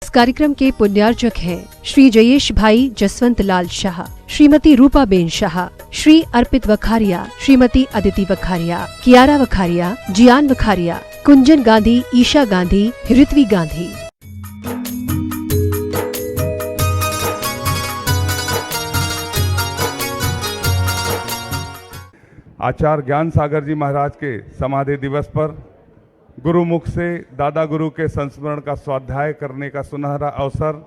इस कार्यक्रम के पुण्यार्जक हैं श्री जयेश भाई जसवंत लाल शाह, श्रीमती रूपा बेन शाह, श्री अर्पित वखारिया, श्रीमती अदिति वखारिया, कियारा वखारिया, जियान वखारिया, कुंजन गांधी, ईशा गांधी, ऋत्वी गांधी। आचार्य ज्ञान सागर जी महाराज के समाधि दिवस पर गुरुमुख से दादा गुरु के संस्मरण का स्वाध्याय करने का सुनहरा अवसर,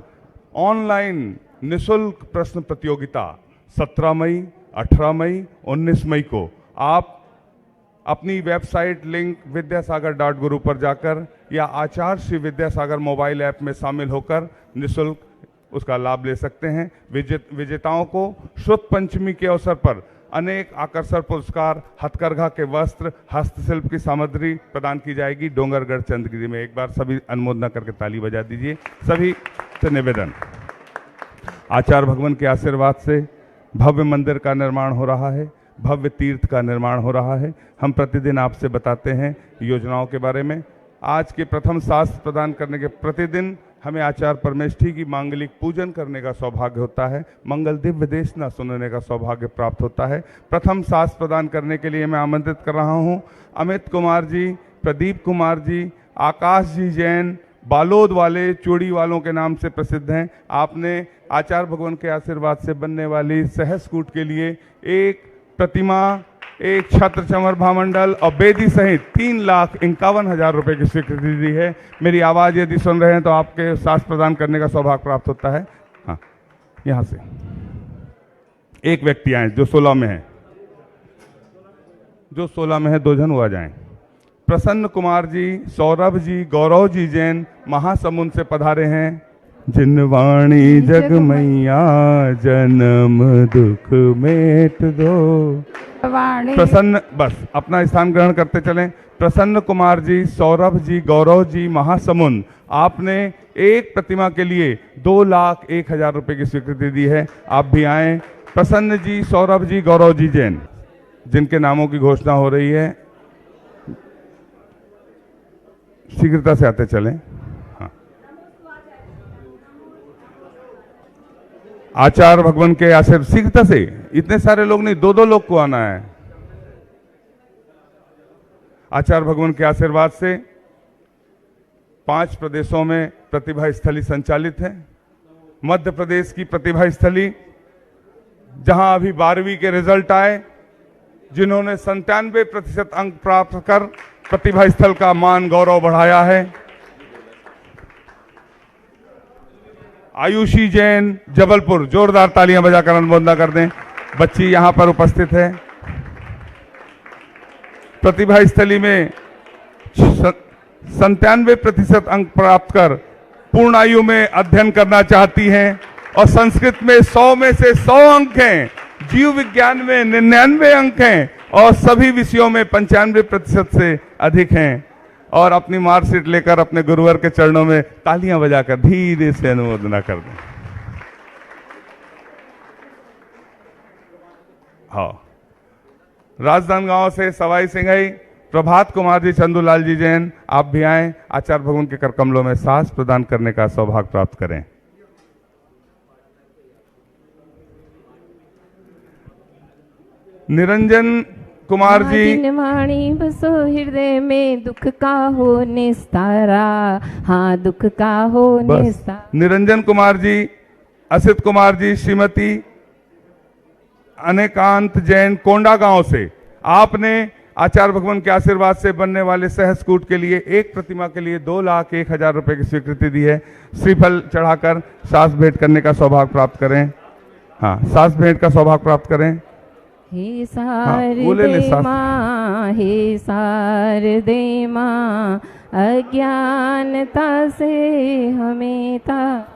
ऑनलाइन निशुल्क प्रश्न प्रतियोगिता 17 मई, 18 मई, 19 मई को आप अपनी वेबसाइट लिंक विद्यासागर.गुरु पर जाकर या आचार्य श्री विद्यासागर मोबाइल ऐप में शामिल होकर निशुल्क उसका लाभ ले सकते हैं। विजेताओं को शुद्ध पंचमी के अवसर पर अनेक आकर्षक पुरस्कार, हथकरघा के वस्त्र, हस्तशिल्प की सामग्री प्रदान की जाएगी डोंगरगढ़ चंद्रगिरी में। एक बार सभी अनुमोदना करके ताली बजा दीजिए। सभी से निवेदन, आचार्य भगवान के आशीर्वाद से भव्य मंदिर का निर्माण हो रहा है, भव्य तीर्थ का निर्माण हो रहा है। हम प्रतिदिन आपसे बताते हैं योजनाओं के बारे में। आज के प्रथम शास्त्र प्रदान करने के प्रतिदिन हमें आचार्य परमेष्ठी की मांगलिक पूजन करने का सौभाग्य होता है, मंगल दिव्य देशना सुनने का सौभाग्य प्राप्त होता है। प्रथम शास्त्र प्रदान करने के लिए मैं आमंत्रित कर रहा हूं अमित कुमार जी, प्रदीप कुमार जी, आकाश जी जैन, बालोद वाले चूड़ी वालों के नाम से प्रसिद्ध हैं। आपने आचार्य भगवान के आशीर्वाद से बनने वाली सहज कूट के लिए एक प्रतिमा, एक छत्र चमर भामंडल और बेदी सहित 3,51,000 रुपए की स्वीकृति दी है। मेरी आवाज़ यदि सुन रहे हैं तो आपके शास्त्र प्रदान करने का सौभाग्य प्राप्त होता है। हाँ, यहाँ से एक व्यक्ति आए जो 16 में है, जो 16 में है, 2 जन हुआ जाएं। प्रसन्न कुमार जी, सौरभ जी, गौरव जी जैन महासमुंद से पधारे हैं। जिनवाणी जग मैया जन्म दुख मेट दो। प्रसन्न, बस अपना स्थान ग्रहण करते चलें। प्रसन्न कुमार जी, सौरभ जी, गौरव जी महासमुंद, आपने एक प्रतिमा के लिए 2,01,000 रुपए की स्वीकृति दी है। आप भी आएं। प्रसन्न जी, सौरभ जी, गौरव जी जैन, जिनके नामों की घोषणा हो रही है, शीघ्रता से आते चलें। आचार्य भगवान के आशीर्वाद शीघ्रता से, इतने सारे लोग नहीं, 2-2 लोग को आना है। आचार्य भगवान के आशीर्वाद से 5 प्रदेशों में प्रतिभा स्थली संचालित है। मध्य प्रदेश की प्रतिभा स्थली, जहां अभी 12वीं के रिजल्ट आए, जिन्होंने 97% अंक प्राप्त कर प्रतिभा स्थल का मान गौरव बढ़ाया है। आयुषी जैन, जबलपुर, जोरदार तालियां बजाकर अनुमोदना कर दें। बच्ची यहां पर उपस्थित है। प्रतिभा स्थली में 97% अंक प्राप्त कर पूर्ण आयु में अध्ययन करना चाहती हैं और संस्कृत में 100 में से 100 अंक हैं, जीव विज्ञान में 99 अंक हैं और सभी विषयों में 95% से अधिक हैं। और अपनी मार्कशीट लेकर अपने गुरुवर के चरणों में तालियां बजाकर धीरे से अनुमोदना कर दें। हाँ, राजनांदगांव से सवाई सिंघई, प्रभात कुमार जी, चंदूलाल जी जैन, आप भी आएं। आचार्य भगवान के कर कमलों में सांस प्रदान करने का सौभाग्य प्राप्त करें। निरंजन कुमार जी, वाणी बसो हृदय में, दुख का हो निस्तारा, हाँ दुख का हो निस्तारा। निरंजन कुमार जी, असित कुमार जी, श्रीमती अनेकांत जैन, कोंडा गांव से, आपने आचार्य भगवान के आशीर्वाद से बनने वाले सहज कूट के लिए एक प्रतिमा के लिए 2,01,000 रुपए की स्वीकृति दी है। श्रीफल चढ़ाकर सास भेंट करने का सौभाग्य प्राप्त करें। हाँ, सास भेंट का सौभाग्य प्राप्त करें। हे शारदे माँ, हे शारदे माँ, अज्ञानता से हमें था।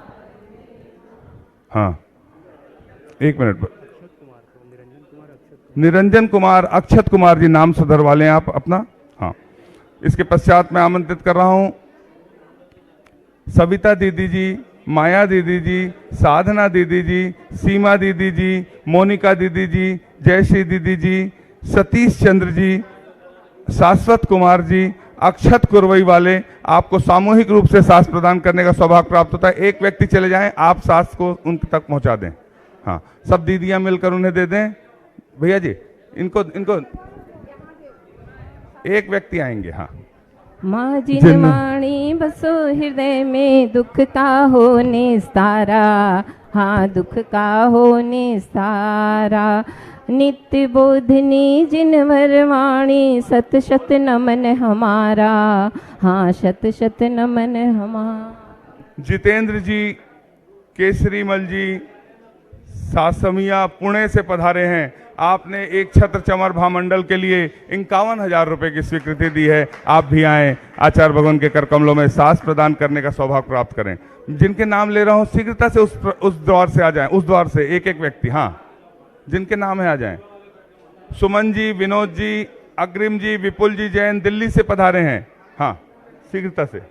हाँ, एक मिनट। निरंजन कुमार, अक्षत कुमार जी नाम सुधर वाले आप अपना। हाँ, इसके पश्चात मैं आमंत्रित कर रहा हूं सविता दीदी जी, माया दीदी जी, साधना दीदी जी, सीमा दीदी जी, मोनिका दीदी जी, जयश्री दीदी जी, सतीश चंद्र जी, शाश्वत कुमार जी, अक्षत कुरवई वाले, आपको सामूहिक रूप से सांस प्रदान करने का सौभाग्य प्राप्त होता है। एक व्यक्ति चले जाएं, आप सांस को उन तक पहुंचा दें। हाँ, सब दीदियां मिलकर उन्हें दे दें। भैया जी, इनको एक व्यक्ति आएंगे। हाँ, माँ जिनवाणी बसो हृदय में, दुख का हो निस्तारा, हाँ दुख का हो निस्तारा। नित्य बोधनी जिनवर वाणी, सत शत नमन हमारा, हाँ शत शत नमन हमारा। जितेंद्र जी केसरीमल जी सासमिया पुणे से पधारे हैं। आपने एक छत्र चमर भामंडल के लिए 51,000 रुपए की स्वीकृति दी है। आप भी आए, आचार्य भगवान के कर कमलों में सांस प्रदान करने का सौभाग्य प्राप्त करें। जिनके नाम ले रहा हूं शीघ्रता से उस द्वार से आ जाएं, उस द्वार से एक एक व्यक्ति। हाँ, जिनके नाम है आ जाएं। सुमन जी, विनोद जी, अग्रिम जी, विपुल जी जैन दिल्ली से पधारे हैं। हाँ, शीघ्रता से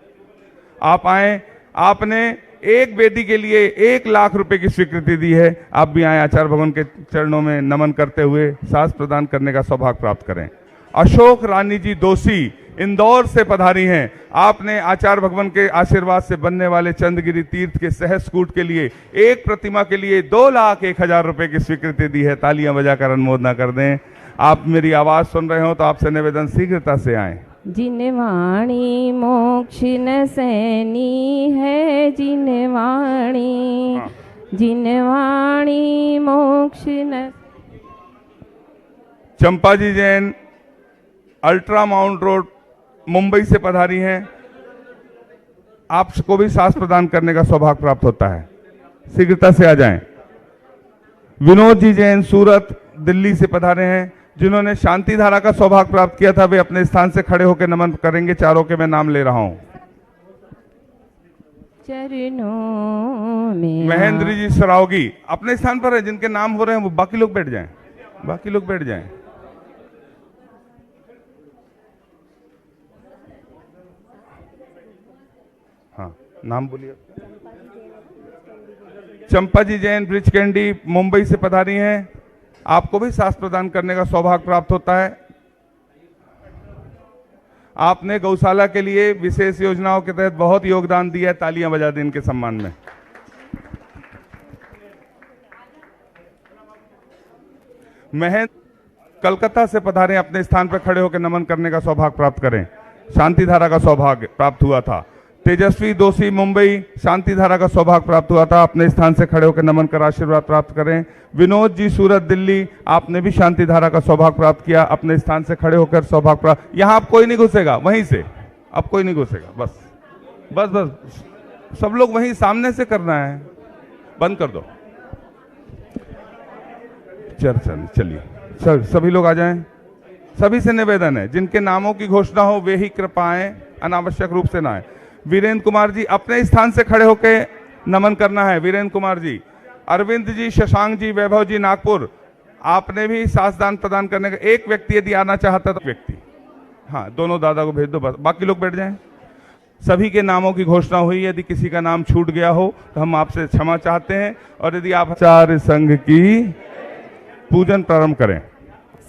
आप आए। आपने एक वेदी के लिए 1 लाख रुपए की स्वीकृति दी है। आप भी आए, आचार्य भगवान के चरणों में नमन करते हुए सांस प्रदान करने का सौभाग्य प्राप्त करें। अशोक रानी जी दोषी इंदौर से पधारी हैं। आपने आचार्य भगवान के आशीर्वाद से बनने वाले चंद्रगिरी तीर्थ के सहज कूट के लिए एक प्रतिमा के लिए 2,01,000 रुपए की स्वीकृति दी है। तालियां बजाकर अनुमोदना कर दें। आप मेरी आवाज सुन रहे हो तो आपसे निवेदन शीघ्रता से आए। जिनवाणी मोक्ष न सैनी है, जिनवाणी जिनवाणी मोक्ष न। Champa ji Jain Altamount road Mumbai से पधारी हैं। आपको भी सांस प्रदान करने का सौभाग्य प्राप्त होता है। शीघ्रता से आ जाएं। विनोद जी जैन सूरत दिल्ली से पधारे हैं। जिन्होंने शांति धारा का सौभाग्य प्राप्त किया था वे अपने स्थान से खड़े होकर नमन करेंगे। चारों के मैं नाम ले रहा हूं। चरणों में महेंद्र जी सरावगी अपने स्थान पर है। जिनके नाम हो रहे हैं वो बाकी लोग बैठ जाएं, बाकी लोग बैठ जाएं। हाँ, नाम बोलिए। चंपा जी जैन ब्रिज कैंडी मुंबई से पधारी हैं। आपको भी सांस प्रदान करने का सौभाग्य प्राप्त होता है। आपने गौशाला के लिए विशेष योजनाओं के तहत बहुत योगदान दिया है। तालियां बजा दें इनके सम्मान में। महेंद्र कलकत्ता से पधारे, अपने स्थान पर खड़े होकर नमन करने का सौभाग्य प्राप्त करें। शांति धारा का सौभाग्य प्राप्त हुआ था। तेजस्वी दोषी मुंबई शांति धारा का सौभाग्य प्राप्त हुआ था। अपने स्थान से खड़े होकर नमन कर आशीर्वाद प्राप्त करें। विनोद जी सूरत दिल्ली, आपने भी शांति धारा का सौभाग्य प्राप्त किया। अपने स्थान से खड़े होकर सौभाग्य प्राप्त। यहां आप कोई नहीं घुसेगा, वहीं से अब कोई नहीं घुसेगा। बस बस बस सब लोग वहीं सामने से करना है। बंद कर दो। चलिए सभी लोग आ जाएं। सभी से निवेदन है, जिनके नामों की घोषणा हो वे ही कृपा आए, अनावश्यक रूप से ना आए। वीरेंद्र कुमार जी अपने स्थान से खड़े होकर नमन करना है। वीरेंद्र कुमार जी, अरविंद जी, शशांक जी, वैभव जी नागपुर, आपने भी सांस दान प्रदान करने का। एक व्यक्ति यदि आना चाहता तो व्यक्ति, हाँ दोनों दादा को भेज दो, बस बाकी लोग बैठ जाएं। सभी के नामों की घोषणा हुई। यदि किसी का नाम छूट गया हो तो हम आपसे क्षमा चाहते हैं। और यदि आप आचार्य संघ की पूजन प्रारंभ करें।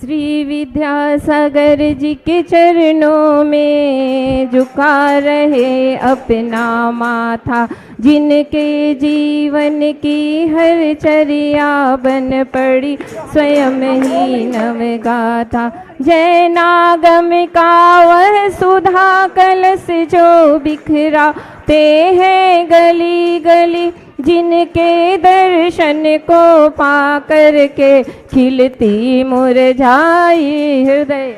श्री विद्यासागर जी के चरणों में झुका रहे अपना माथा, जिनके जीवन की हर चर्या बन पड़ी स्वयं ही नवगाथा। जय नागम का वह सुधा कलश जो बिखराते हैं गली गली, जिनके दर्शन को पा करके खिलती मुरझाई हृदय।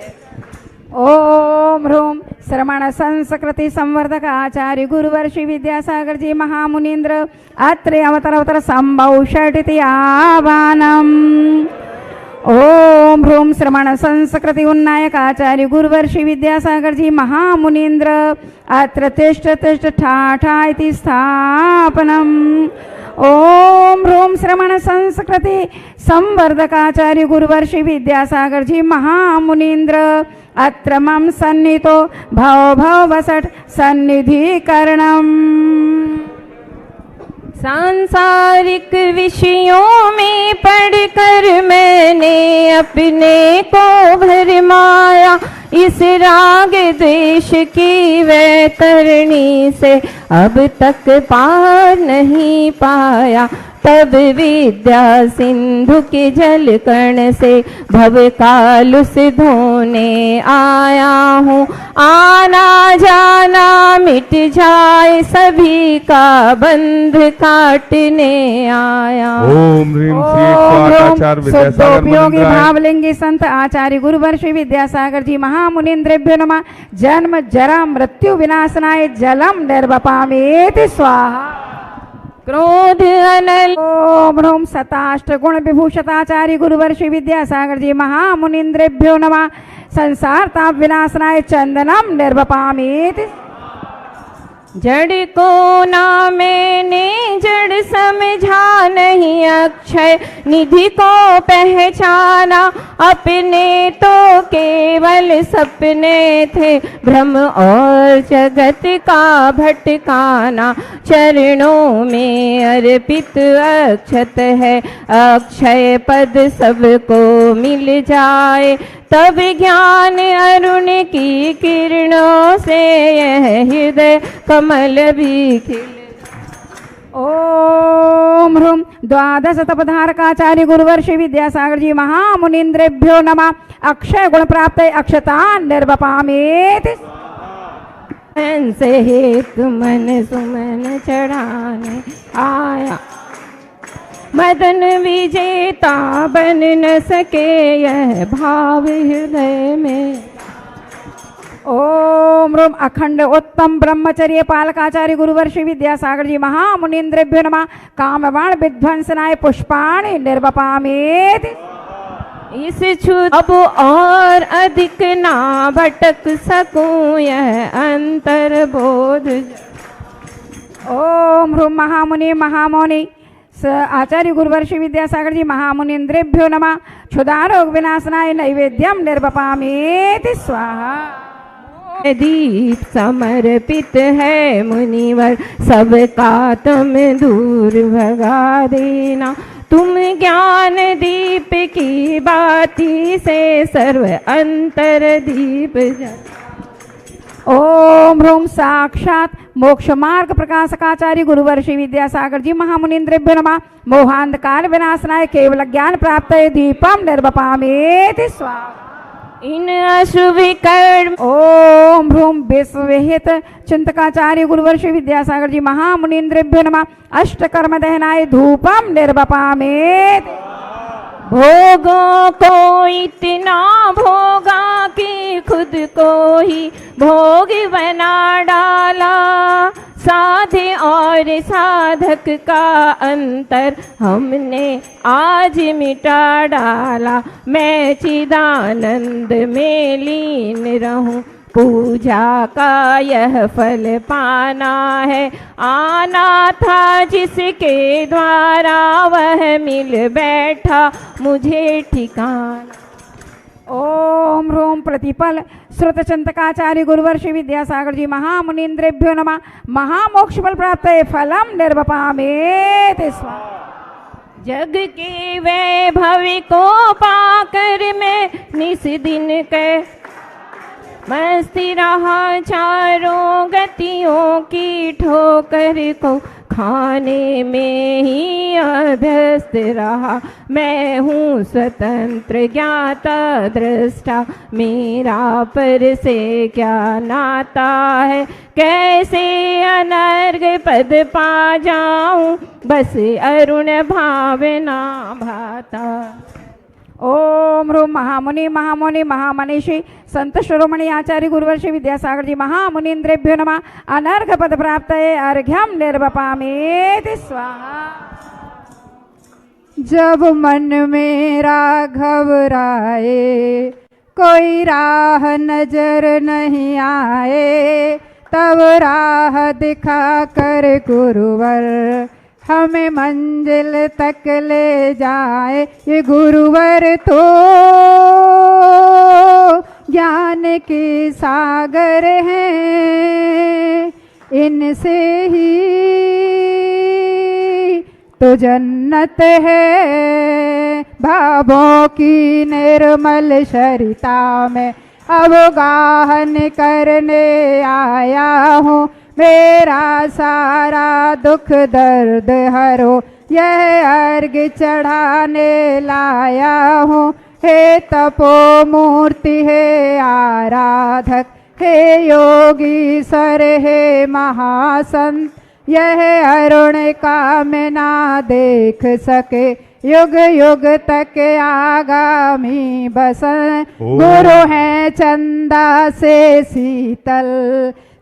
ओम ह्रूम श्रमण संस्कृति संवर्धक आचार्य गुरुवर श्री विद्यासागर जी महामुनीन्द्र अत्रे अवतर संभव षटिति आवानम। ओम ह्रूम श्रमण संस्कृति उन्नायक आचार्य गुरुवर श्री विद्यासागर जी महामुनीन्द्र अत्र तिष्ठ तिष्ठ ठाठा इति स्थापनम। ओम ह्रूम श्रमण संस्कृति संवर्धकाचार्य गुरुवर श्री विद्यासागर जी महामुनीन्द्र अत्र मम सन्नितो भव भव वसट सन्निधिकरणम। सांसारिक विषयों में पढ़कर मैंने अपने को भरमाया, इस राग द्वेष की वैतरणी से अब तक पार नहीं पाया। तब विद्या सिंधु के जल कण से भव काल से धोने आया हूँ। आना जाना मिट जाए सभी का बंध काटने आया। ओम ह्रीम श्री 108 आचार्य विद्यासागर योगी मुनीन्द्राय। भावलिंगी संत आचार्य गुरुवर श्री विद्यासागर जी महामुनीन्द्रेभ्यो नमः। जन्म जरा मृत्यु विनाशनाय जलम निर्वपामेति स्वाहा। क्रोध अनल ओम ह्रूम सताष्ट गुण विभूषताचार्य गुरुवर श्री विद्यासागर जी महामुनीन्द्रेभ्यो नमः। संसार ताप विनाशनाय चंदनम निर्वपामेति। जड़ को ना मैंने जड़ समझा नहीं अक्षय निधि को पहचाना। अपने तो केवल सपने थे भ्रम और जगत का भटकाना। चरणों में अर्पित अक्षत है अक्षय पद सबको मिल जाए। तब ज्ञान अरुण की किरणों से यह हृदय कमल भी खिल। ओम ह्रूम द्वादश तपधारकाचार्य गुरुवर श्री विद्यासागर जी महामुनीन्द्रेभ्यो नमः। अक्षय गुण प्राप्त अक्षता निर्वपामेति। से हेतु मन सुमन चढ़ाने आया। मदन विजेता बन न सके यह भाव हृदय में। ओम ह्रूम अखंड उत्तम ब्रह्मचर्य पालकाचार्य गुरुवर श्री विद्यासागर जी महामुनीन्द्रेभ्यो नमः। कामवाण विध्वंसनाय पुष्पाणि निर्वपामेति। इस छूत अब और अधिक ना भटक सकूं यह अंतर बोध। ओम ह्रूम महामुनि महामौनि आचार्य गुरुवर श्री विद्यासागर जी महामुनीन्द्रेभ्यो नमः। क्षुधारोग विनाशनाय नैवेद्यम निर्वपामेति स्वाहा। दीप समर्पित है मुनिवर सबका तुम दूर भगा देना। तुम ज्ञान दीप की बाती से सर्व अंतर दीप जल। ओम ह्रूम साक्षात मोक्ष मार्ग प्रकाशकाचार्य गुरुवर श्री विद्यासागर जी महामुनीन्द्रेभ्यो नमः। मोहांधकार विनाशनाय केवल ज्ञान प्राप्त दीपम निर्वपामेति स्वाहा। इन अशुभ कर्म ओम ह्रूम विश्वहित चिंतकाचार्य गुरुवर श्री विद्यासागर जी महामुनीन्द्रेभ्यो नमः। अष्ट कर्म दहनाय धूपम निर्वपामेति। भोगों को इतना भोगा कि खुद को ही भोग बना डाला। साधे और साधक का अंतर हमने आज मिटा डाला। मैं चिदानंद में लीन रहूं पूजा का यह फल पाना है। आना था जिसके द्वारा वह मिल बैठा मुझे ठिकाना। ओम ह्रूम प्रतिपल श्रुत चिंतकाचार्य गुरुवर श्री विद्यासागर जी महामुनीन्द्रेभ्यो नमः। महामोक्ष फल प्राप्त फलम निर्वपामेति स्वाहा। जग के वैभव को पाकर मैं निस दिन के मस्ती रहा। चारों गतियों की ठोकर को खाने में ही अभ्यस्त रहा। मैं हूँ स्वतंत्र ज्ञाता दृष्टा मेरा पर से क्या नाता है। कैसे अनर्घ पद पा जाऊं बस अरुण भावना भाता। ओम ह्रूम महामुनि महामुनि महामनीषी संत शिरोमणि आचार्य गुरुवर श्री विद्यासागर जी महामुनीन्द्रेभ्यो नमः। अनर्घ पद प्राप्त अर्घ्यम निर्वपामेति स्वाहा। जब मन मेरा घबराए कोई राह नजर नहीं आए तब राह दिखा कर गुरुवर हमें मंजिल तक ले जाए। ये गुरुवर तो ज्ञान के सागर हैं। इनसे ही तो जन्नत है। भावों की निर्मल सरिता में अवगाहन करने आया हूँ, मेरा सारा दुख दर्द हरो, यह अर्घ चढ़ाने लाया हूँ। हे तपो मूर्ति, हे आराधक, हे योगी सर, हे महासंत, यह अरुण कामना देख सके, युग युग तक आगामी बसन। गुरु हैं चंदा से शीतल,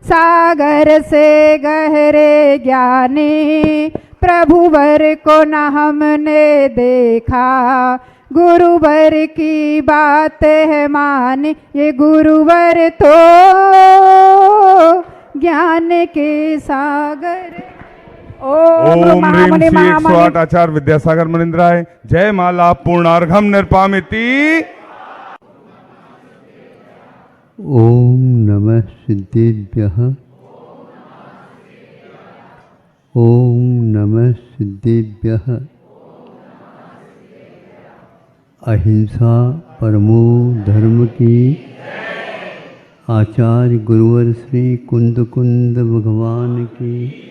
सागर से गहरे ज्ञानी, प्रभुवर को न हमने देखा, गुरुवर की बात है मानी, ये गुरुवर तो ज्ञान के सागर। ओम ह्रीं श्री 108 आचार्य विद्यासागर मुनीन्द्राय जय माला पूर्णार्घम निर्पामिति। ओम नमः सिद्धेभ्यः। ओम नमः सिद्धेभ्यः। अहिंसा परमो धर्म की। आचार्य गुरुवर श्री कुंद कुंद भगवान की।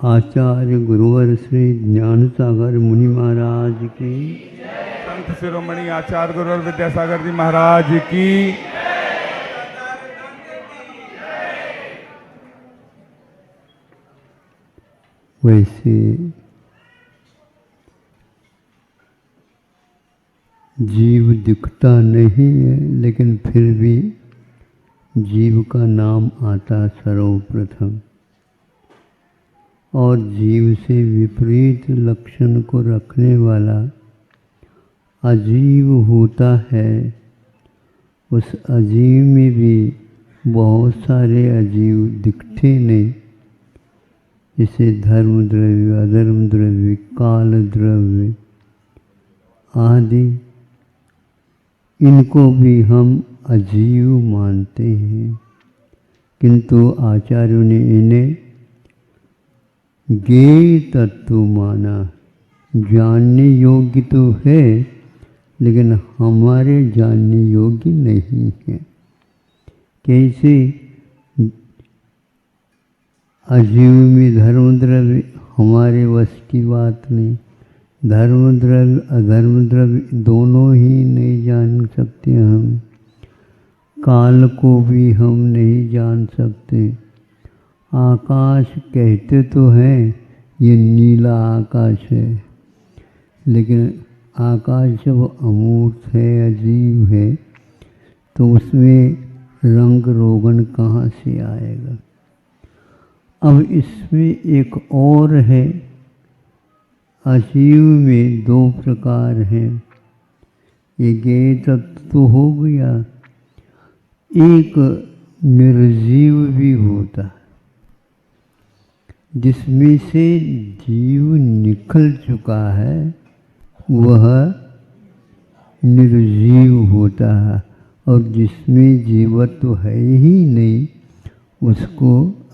आचार्य गुरुवर श्री ज्ञान सागर मुनि महाराज की। संत शिरोमणि आचार्य गुरुवर विद्यासागर जी महाराज की। वैसे जीव दिखता नहीं है, लेकिन फिर भी जीव का नाम आता सर्वप्रथम, और जीव से विपरीत लक्षण को रखने वाला अजीव होता है। उस अजीव में भी बहुत सारे अजीव दिखते नहीं, जैसे धर्म द्रव्य, अधर्म द्रव्य, काल द्रव्य आदि, इनको भी हम अजीव मानते हैं। किंतु आचार्यों ने इन्हें ज्ञेय तत्व माना। जानने योग्य तो है, लेकिन हमारे जानने योग्य नहीं है। कैसे? अजीव में धर्म द्रव्य हमारे वश की बात नहीं। धर्म द्रव्य अधर्म द्रव्य दोनों ही नहीं जान सकते हम। काल को भी हम नहीं जान सकते। आकाश कहते तो हैं ये नीला आकाश है, लेकिन आकाश जब अमूर्त है, अजीब है, तो उसमें रंग रोगन कहाँ से आएगा। अब इसमें एक और है, अजीव में दो प्रकार हैं। ये ज्ञेय तत्व तो हो गया, एक निर्जीव भी होता है, जिसमें से जीव निकल चुका है, वह निर्जीव होता है। और जिसमें जीवत्व है ही नहीं, उसको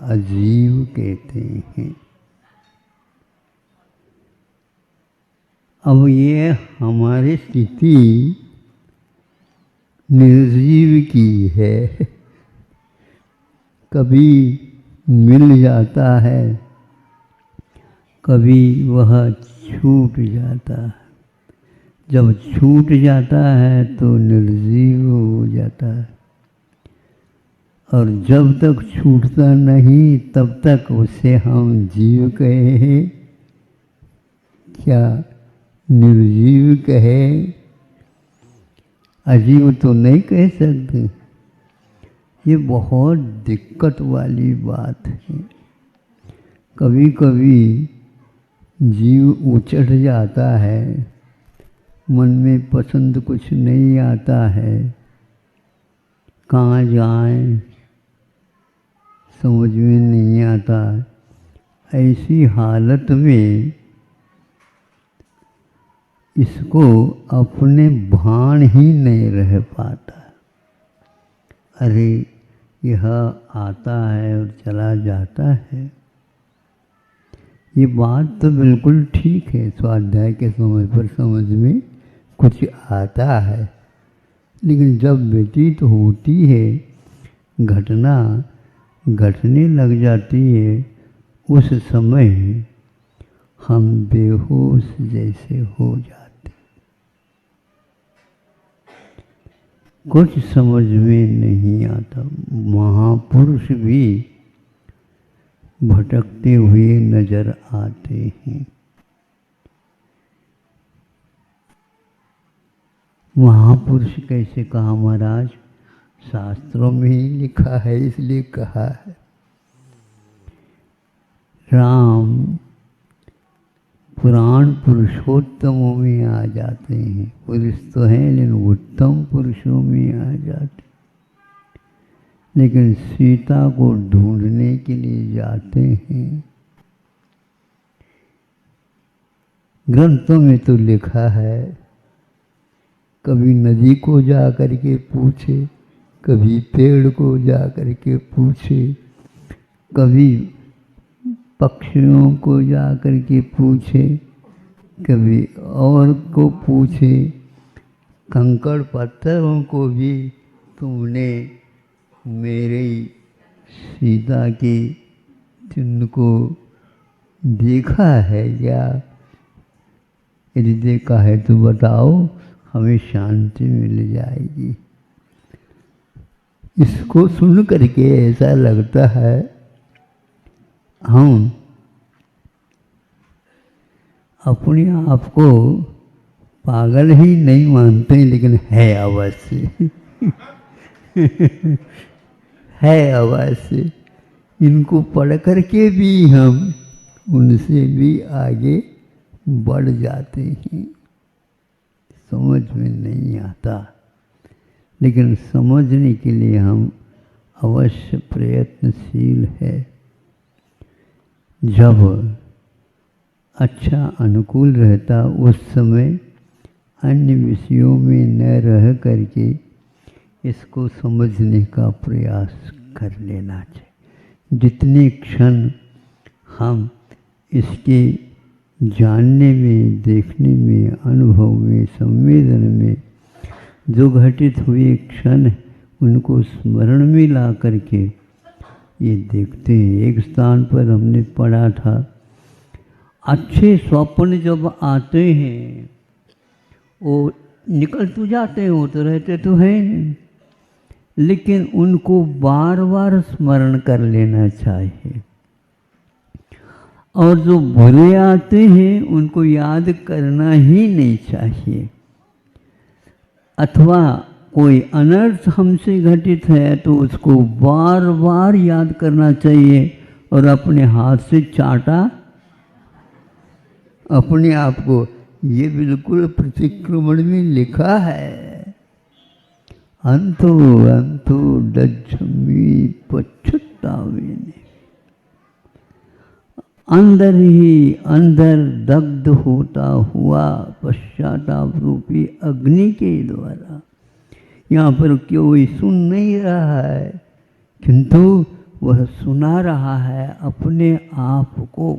अजीव कहते हैं। अब ये हमारी स्थिति निर्जीव की है। कभी मिल जाता है, कभी वह छूट जाता है। जब छूट जाता है तो निर्जीव हो जाता है, और जब तक छूटता नहीं तब तक उसे हम जीव कहे हैं, क्या निर्जीव कहे, अजीव तो नहीं कह सकते। ये बहुत दिक्कत वाली बात है। कभी कभी जीव उचट जाता है, मन में पसंद कुछ नहीं आता है, कहाँ जाएं समझ में नहीं आता। ऐसी हालत में इसको अपने भान ही नहीं रह पाता। अरे यह आता है और चला जाता है। ये बात तो बिल्कुल ठीक है, स्वाध्याय के समय पर समझ में कुछ आता है, लेकिन जब व्यतीत होती है, घटना घटने लग जाती है, उस समय हम बेहोश जैसे हो जाते, कुछ समझ में नहीं आता। महापुरुष भी भटकते हुए नजर आते हैं। महापुरुष कैसे कहा महाराज? शास्त्रों में ही लिखा है, इसलिए कहा है। राम पुराण पुरुषोत्तमों में आ जाते हैं। पुरुष तो हैं लेकिन उत्तम पुरुषों में आ जाते, लेकिन सीता को ढूंढने के लिए जाते हैं। ग्रंथों में तो लिखा है, कभी नदी को जा करके पूछे, कभी पेड़ को जा करके पूछे, कभी पक्षियों को जा करके पूछे, कभी और को पूछे, कंकड़ पत्थरों को भी तुमने मेरे सीता के चिन्ह को देखा है क्या? यदि देखा है तो बताओ, हमें शांति मिल जाएगी। इसको सुन करके ऐसा लगता है हम अपने आप को पागल ही नहीं मानते, लेकिन है अवश्य है अवश्य। इनको पढ़ करके भी हम उनसे भी आगे बढ़ जाते हैं। समझ में नहीं आता, लेकिन समझने के लिए हम अवश्य प्रयत्नशील है। जब अच्छा अनुकूल रहता, उस समय अन्य विषयों में न रह करके इसको समझने का प्रयास कर लेना चाहिए। जितने क्षण हम इसके जानने में, देखने में, अनुभव में, संवेदन में जो घटित हुए क्षण, उनको स्मरण में ला करके ये देखते हैं। एक स्थान पर हमने पढ़ा था, अच्छे स्वप्न जब आते हैं वो निकल तो जाते हैं, वो तो रहते तो हैं नहीं, लेकिन उनको बार बार स्मरण कर लेना चाहिए। और जो बुरे आते हैं उनको याद करना ही नहीं चाहिए। अथवा कोई अनर्थ हमसे घटित है तो उसको बार बार याद करना चाहिए और अपने हाथ से चाटा अपने आप को। ये बिल्कुल प्रतिक्रमण में लिखा है, अंतो अंतो डज्झमि पच्छतावेने। अंदर ही अंदर दग्ध होता हुआ पश्चाताप रूपी अग्नि के द्वारा। यहाँ पर कोई सुन नहीं रहा है, किंतु वह सुना रहा है अपने आप को।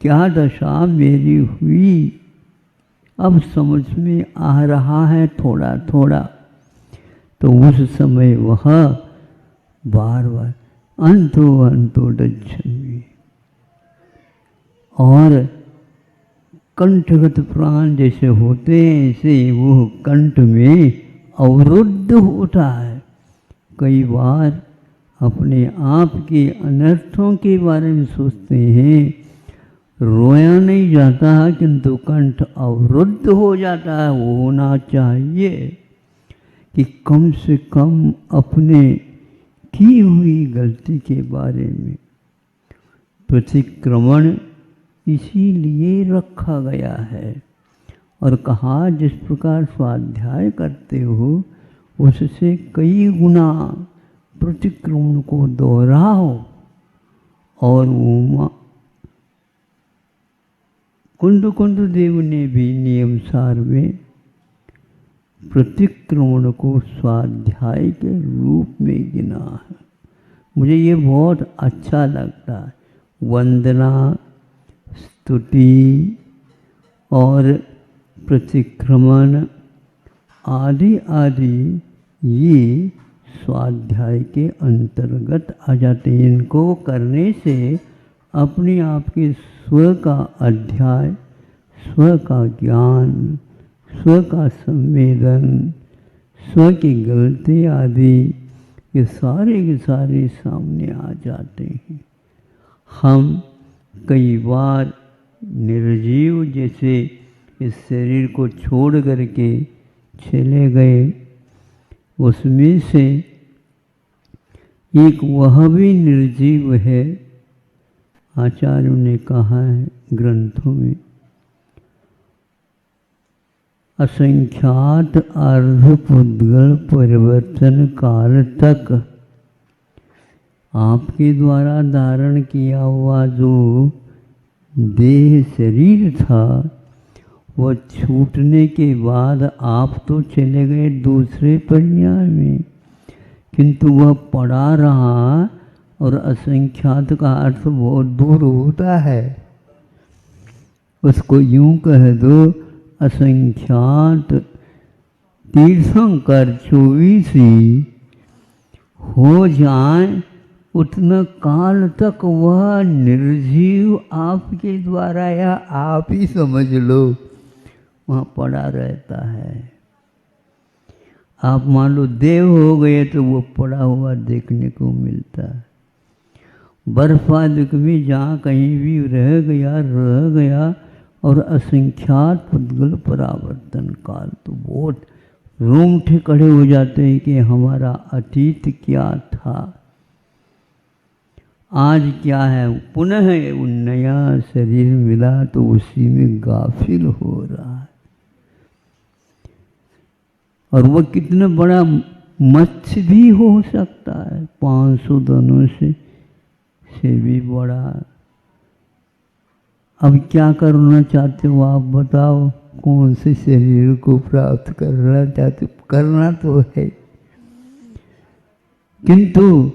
क्या दशा मेरी हुई, अब समझ में आ रहा है थोड़ा थोड़ा। तो उस समय वह बार बार अंतो अंतो डज्झमि, और कंठगत प्राण जैसे होते हैं ऐसे वो कंठ में अवरुद्ध होता है। कई बार अपने आप के अनर्थों के बारे में सोचते हैं, रोया नहीं जाता किंतु कंठ अवरुद्ध हो जाता है। वो होना चाहिए कि कम से कम अपने की हुई गलती के बारे में प्रतिक्रमण इसीलिए रखा गया है। और कहा जिस प्रकार स्वाध्याय करते हो उससे कई गुना प्रतिक्रमण को दोहराओ। और वो कुंद देव ने भी नियम सार में प्रतिक्रमण को स्वाध्याय के रूप में गिना है। मुझे ये बहुत अच्छा लगता है। वंदना, स्तुति और प्रतिक्रमण आदि आदि ये स्वाध्याय के अंतर्गत आ जाते हैं। इनको करने से अपने आप के स्व का अध्याय, स्व का ज्ञान, स्व का संवेदन, स्व की गलती आदि ये सारे के सारे सामने आ जाते हैं। हम कई बार निर्जीव जैसे इस शरीर को छोड़ करके चले गए, उसमें से एक वह भी निर्जीव है। आचार्यों ने कहा है ग्रंथों में, असंख्यात अर्धपुद्गल परिवर्तन काल तक आपके द्वारा धारण किया हुआ जो देह शरीर था वह छूटने के बाद आप तो चले गए दूसरे पर्याय में, किंतु वह पड़ा रहा। और असंख्यात का अर्थ बहुत दूर होता है, उसको यूं कह दो असंख्यात तीर्थंकर 24 हो जाए उतना काल तक वह निर्जीव आपके द्वारा या आप ही समझ लो वहाँ पड़ा रहता है। आप मान लो देव हो गए तो वो पड़ा हुआ देखने को मिलता है। बर्फ आदि में जहाँ कहीं भी रह गया और असंख्यात पुद्गल परावर्तन काल, तो बहुत रोंगटे खड़े हो जाते हैं कि हमारा अतीत क्या था, आज क्या है। पुनः वो नया शरीर मिला तो उसी में गाफिल हो रहा है। और वह कितना बड़ा मत्स्य भी हो सकता है, 500 धनों से भी बड़ा। अब क्या करना चाहते हो आप बताओ, कौन से शरीर को प्राप्त करना चाहते हो? करना तो है, किंतु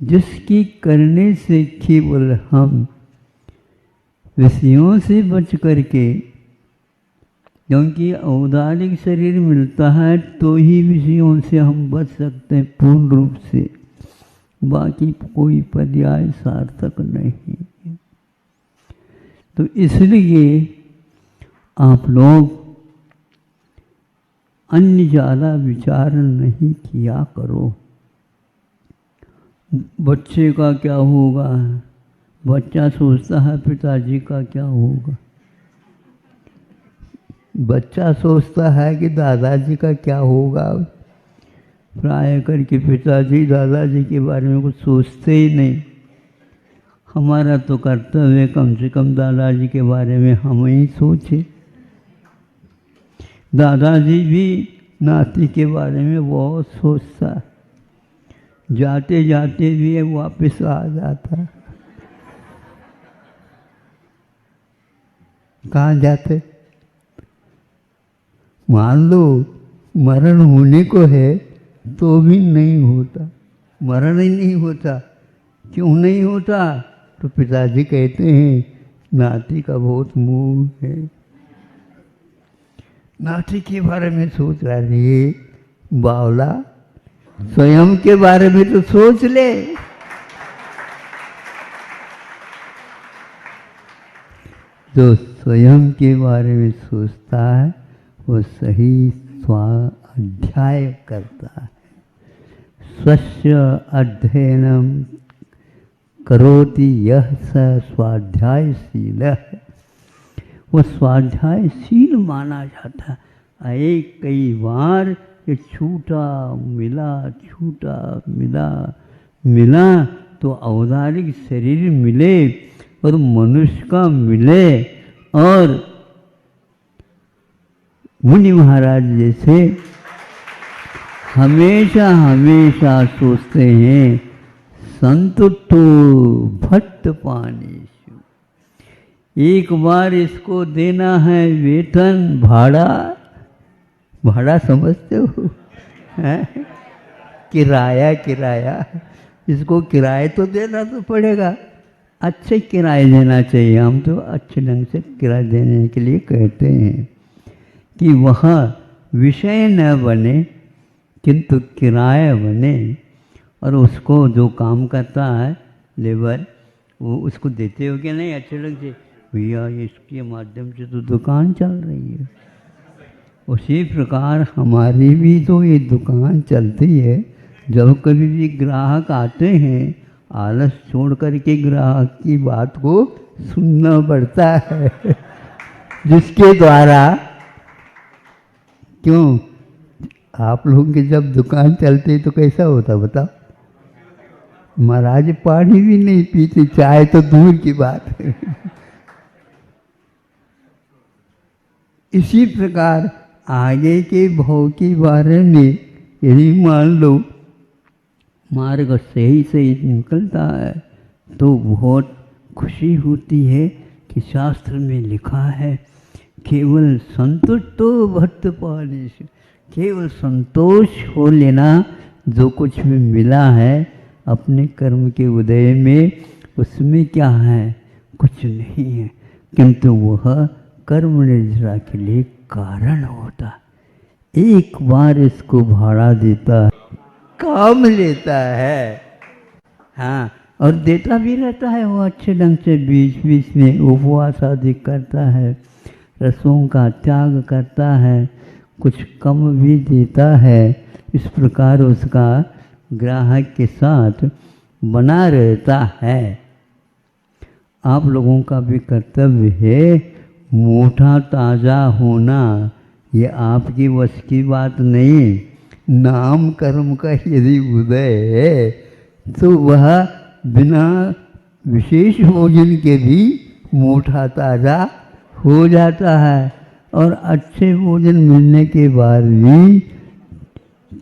जिसकी करने से केवल हम विषयों से बच करके, क्योंकि औदारिक शरीर मिलता है तो ही विषयों से हम बच सकते हैं पूर्ण रूप से, बाकी कोई पर्याय सार्थक नहीं। तो इसलिए आप लोग अन्य ज्यादा विचार नहीं किया करो। बच्चे का क्या होगा, बच्चा सोचता है पिताजी का क्या होगा, बच्चा सोचता है कि दादाजी का क्या होगा। प्राय करके पिताजी दादाजी के बारे में कुछ सोचते ही नहीं। हमारा तो कर्तव्य है कम से कम दादाजी के बारे में हम ही सोचे। दादाजी भी नाती के बारे में बहुत सोचता, जाते जाते भी वापस आ जाता। कहाँ जाते? मान लो मरण होने को है तो भी नहीं होता, मरण ही नहीं होता। क्यों नहीं होता? तो पिताजी कहते हैं नाती का बहुत मोह है, नाती के बारे में सोच रहा है। बावला, स्वयं के बारे में तो सोच ले। जो स्वयं के बारे में सोचता है वो सही स्वाध्याय करता है। स्वस्य अध्ययनम करोति यह स स्वाध्यायशील है, वो स्वाध्यायशील माना जाता है। कई बार ये छूटा मिला तो औदारिक शरीर मिले और मनुष्य का मिले। और मुनि महाराज जैसे हमेशा सोचते हैं संतुष्टो भट्ट पानी, एक बार इसको देना है वेतन, भाड़ा समझते हो, किराया, इसको किराए तो देना तो पड़ेगा। अच्छे किराए देना चाहिए, हम तो अच्छे ढंग से किराया देने के लिए कहते हैं कि वह विषय न बने किंतु किराया बने, और उसको जो काम करता है लेबर वो उसको देते हो क्या नहीं अच्छे ढंग से, भैया इसके माध्यम से तो दुकान चल रही है। उसी प्रकार हमारी भी तो ये दुकान चलती है। जब कभी भी ग्राहक आते हैं आलस छोड़ करके ग्राहक की बात को सुनना पड़ता है जिसके द्वारा, क्यों आप लोगों की जब दुकान चलती तो कैसा होता बताओ, महाराज पानी भी नहीं पीते, चाय तो दूर की बात है। इसी प्रकार आगे के भाव के बारे में यदि मान लो मार्ग सही सही निकलता है तो बहुत खुशी होती है कि शास्त्र में लिखा है केवल संतुष्टो भक्त पानी से, केवल संतोष हो लेना जो कुछ भी मिला है अपने कर्म के उदय में, उसमें क्या है, कुछ नहीं है, किंतु वह कर्म निर्जरा के लिए कारण होता। एक बार इसको भाड़ा देता है, काम लेता है, हाँ, और देता भी रहता है वो अच्छे ढंग से, बीच बीच में उपवास आदि करता है, रसों का त्याग करता है, कुछ कम भी देता है। इस प्रकार उसका ग्राहक के साथ बना रहता है। आप लोगों का भी कर्तव्य है मोटा ताज़ा होना, ये आपकी वश की बात नहीं। नाम कर्म का यदि उदय है तो वह बिना विशेष भोजन के भी मोटा ताज़ा हो जाता है, और अच्छे भोजन मिलने के बाद भी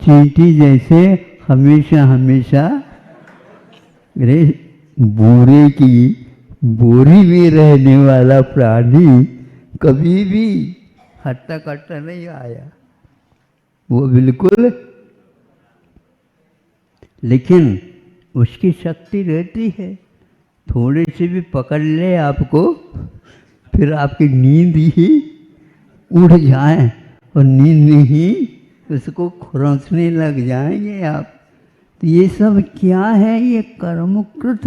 चींटी जैसे हमेशा हमेशा बोरे की बोरी में रहने वाला प्राणी कभी भी हट्टा कट्टा नहीं आया, वो बिल्कुल, लेकिन उसकी शक्ति रहती है, थोड़े से भी पकड़ ले आपको फिर आपकी नींद ही उड़ जाए और नींद में ही उसको खुरसने लग जाएंगे आप। तो ये सब क्या है, ये कर्मकृत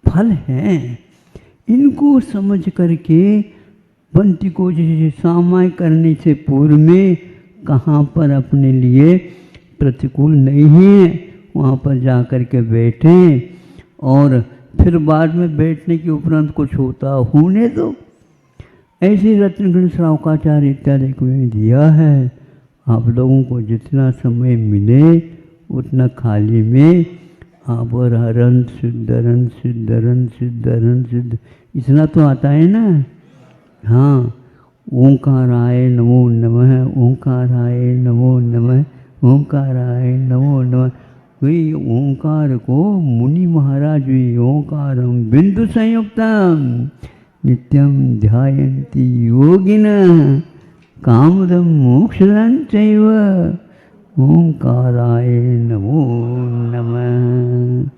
फल हैं। इनको समझ करके बंटी को जैसे सामाय करने से पूर्व में कहाँ पर अपने लिए प्रतिकूल नहीं है वहाँ पर जा कर के बैठें, और फिर बाद में बैठने के उपरांत कुछ होता होने दो। ऐसे रत्नगण श्रावकाचार्य इत्यादि को दिया है। आप लोगों को जितना समय मिले उतना खाली में आप हरन सिद्धरन सिद्धरन सिद्धरन सिद्ध इतना तो आता है ना। हाँ, ओंकाराय नमो नमः, ओंकाराय नमो नमः, ओंकाराय नमो नमः। वही ओंकार को मुनि महाराज भी ओंकारम बिंदु संयुक्तम नित्यम ध्यायन्ति योगिनः कामदम मोक्षदं चैव ओंकाराय नमो नमः।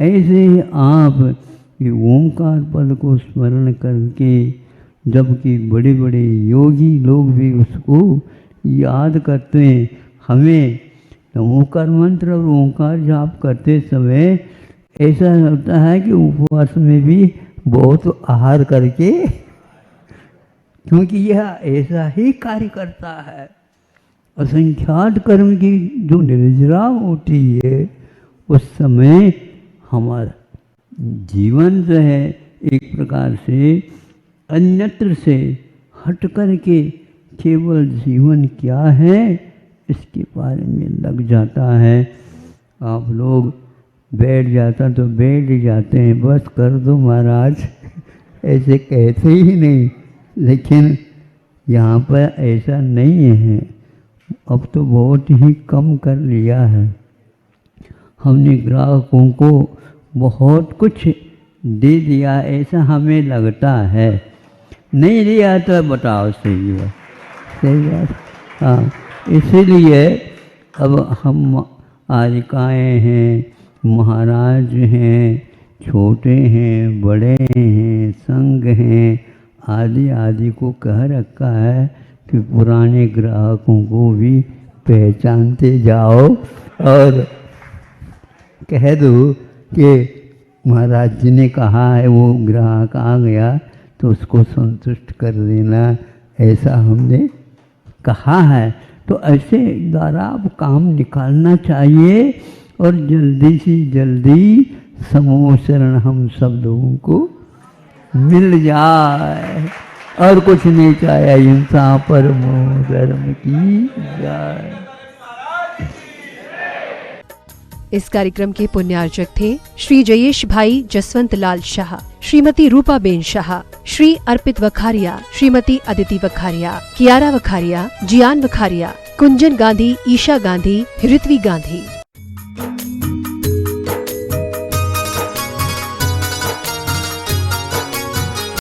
ऐसे ही आप ये ओंकार पद को स्मरण करके, जबकि बड़े बड़े योगी लोग भी उसको याद करते हैं, हमें ओंकार मंत्र और ओंकार जाप करते समय ऐसा होता है कि उपवास में भी बहुत आहार करके, क्योंकि यह ऐसा ही कार्य करता है। असंख्यात कर्म की जो निर्जरा होती है उस समय हमारा जीवन जो है एक प्रकार से अन्यत्र से हट करके केवल जीवन क्या है इसके बारे में लग जाता है। आप लोग बैठ जाता तो बैठ ही जाते हैं, बस कर दो महाराज ऐसे कहते ही नहीं, लेकिन यहाँ पर ऐसा नहीं है। अब तो बहुत ही कम कर लिया है हमने, ग्राहकों को बहुत कुछ दे दिया ऐसा हमें लगता है। नहीं दिया तो बताओ सही बात, सही बात। हाँ, इसीलिए अब हम आरिकाएँ हैं, महाराज हैं, छोटे हैं, बड़े हैं, संघ हैं, आदि आदि को कह रखा है कि पुराने ग्राहकों को भी पहचानते जाओ और कह दो कि महाराज जी ने कहा है वो ग्राहक आ गया तो उसको संतुष्ट कर देना, ऐसा हमने कहा है। तो ऐसे द्वारा अब काम निकालना चाहिए और जल्दी से जल्दी समूह शरण हम सब लोगों को मिल जाए और कुछ नहीं चाहिए। अहिंसा परमो धर्म की जय। इस कार्यक्रम के पुण्यार्चक थे श्री जयेश भाई जसवंत लाल शाह, श्रीमती रूपाबेन शाह, श्री अर्पित वखारिया, श्रीमती अदिति वखारिया, कियारा वखारिया, जियान वखारिया, कुंजन गांधी, ईशा गांधी, ऋत्वी गांधी।